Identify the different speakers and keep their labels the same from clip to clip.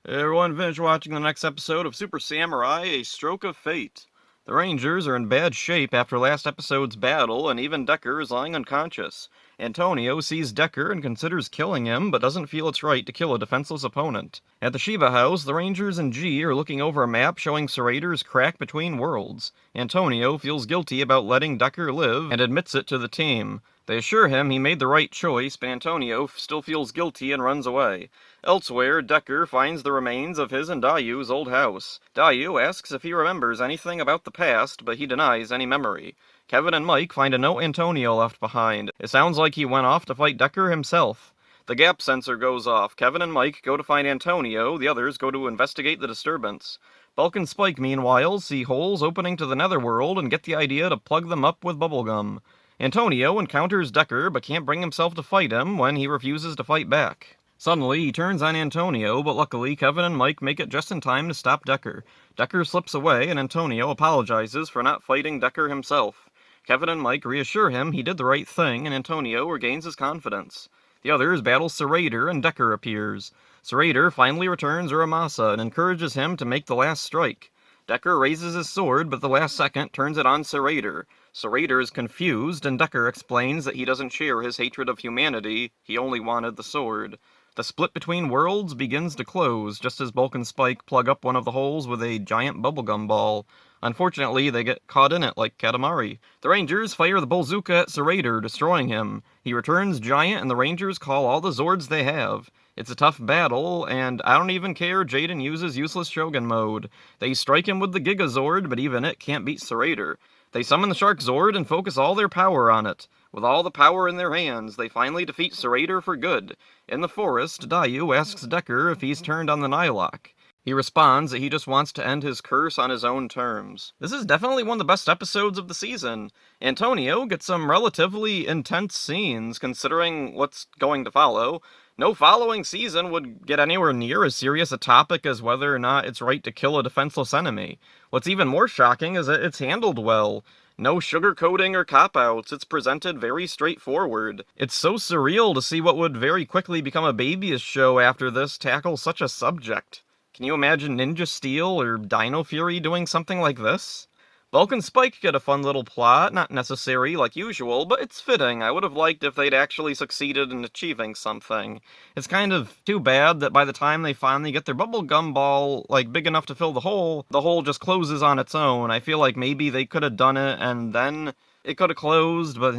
Speaker 1: Hey everyone, finish watching the next episode of Super Samurai, A Stroke of Fate. The Rangers are in bad shape after last episode's battle, and even Decker is lying unconscious. Antonio sees Decker and considers killing him, but doesn't feel it's right to kill a defenseless opponent. At the Shiba house, the Rangers and G are looking over a map showing Serrator's crack between worlds. Antonio feels guilty about letting Decker live and admits it to the team. They assure him he made the right choice, but Antonio still feels guilty and runs away. Elsewhere, Decker finds the remains of his and Dayu's old house. Dayu asks if he remembers anything about the past, but he denies any memory. Kevin and Mike find a note Antonio left behind. It sounds like he went off to fight Decker himself. The gap sensor goes off. Kevin and Mike go to find Antonio, the others go to investigate the disturbance. Bulk and Spike, meanwhile, see holes opening to the netherworld and get the idea to plug them up with bubblegum. Antonio encounters Decker but can't bring himself to fight him when he refuses to fight back. Suddenly, he turns on Antonio, but luckily Kevin and Mike make it just in time to stop Decker. Decker slips away, and Antonio apologizes for not fighting Decker himself. Kevin and Mike reassure him he did the right thing, and Antonio regains his confidence. The others battle Serrator, and Decker appears. Serrator finally returns Uramasa and encourages him to make the last strike. Decker raises his sword, but the last second turns it on Serrator. Serrator is confused, and Decker explains that he doesn't share his hatred of humanity, he only wanted the sword. The split between worlds begins to close, just as Bulk and Spike plug up one of the holes with a giant bubblegum ball. Unfortunately, they get caught in it like Katamari. The Rangers fire the Bullzooka at Serrator, destroying him. He returns giant, and the Rangers call all the Zords they have. It's a tough battle, and I don't even care Jaden uses useless Shogun mode. They strike him with the Gigazord, but even it can't beat Serrator. They summon the Shark Zord and focus all their power on it. With all the power in their hands, they finally defeat Serrator for good. In the forest, Dayu asks Decker if he's turned on the Nylok. He responds that he just wants to end his curse on his own terms. This is definitely one of the best episodes of the season. Antonio gets some relatively intense scenes, considering what's going to follow. No following season would get anywhere near as serious a topic as whether or not it's right to kill a defenseless enemy. What's even more shocking is that it's handled well. No sugarcoating or cop-outs, it's presented very straightforward. It's so surreal to see what would very quickly become a babyish show after this tackle such a subject. Can you imagine Ninja Steel or Dino Fury doing something like this? Bulk and Spike get a fun little plot, not necessary like usual, but it's fitting. I would have liked if they'd actually succeeded in achieving something. It's kind of too bad that by the time they finally get their bubblegum ball, big enough to fill the hole just closes on its own. I feel like maybe they could have done it and then it could have closed, but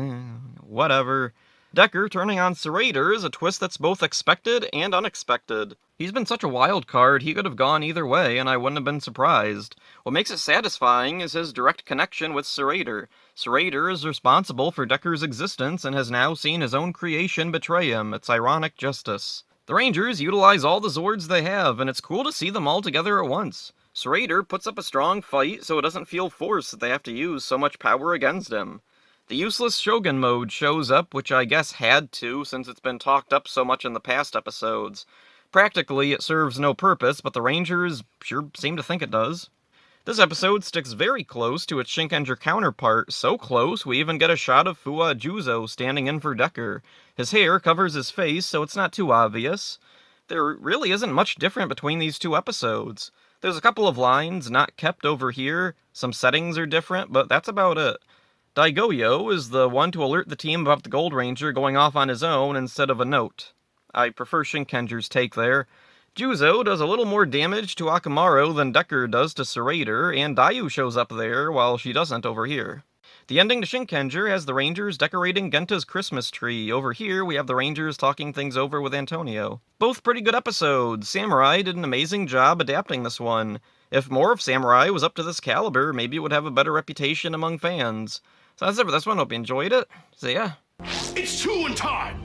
Speaker 1: whatever. Decker turning on Serrator is a twist that's both expected and unexpected. He's been such a wild card, he could have gone either way, and I wouldn't have been surprised. What makes it satisfying is his direct connection with Serrator. Serrator is responsible for Decker's existence and has now seen his own creation betray him. It's ironic justice. The Rangers utilize all the Zords they have, and it's cool to see them all together at once. Serrator puts up a strong fight, so it doesn't feel forced that they have to use so much power against him. The useless Shogun mode shows up, which I guess had to, since it's been talked up so much in the past episodes. Practically, it serves no purpose, but the Rangers sure seem to think it does. This episode sticks very close to its Shinkenger counterpart, so close we even get a shot of Fuwa Juzo standing in for Decker. His hair covers his face, so it's not too obvious. There really isn't much different between these two episodes. There's a couple of lines not kept over here, some settings are different, but that's about it. Daigoyo is the one to alert the team about the Gold Ranger going off on his own instead of a note. I prefer Shinkenger's take there. Juzo does a little more damage to Akamaru than Decker does to Serrator, and Dayu shows up there while she doesn't over here. The ending to Shinkenger has the Rangers decorating Genta's Christmas tree. Over here, we have the Rangers talking things over with Antonio. Both pretty good episodes. Samurai did an amazing job adapting this one. If more of Samurai was up to this caliber, maybe it would have a better reputation among fans. So that's it for this one. Hope you enjoyed it. See ya.
Speaker 2: It's chewing time!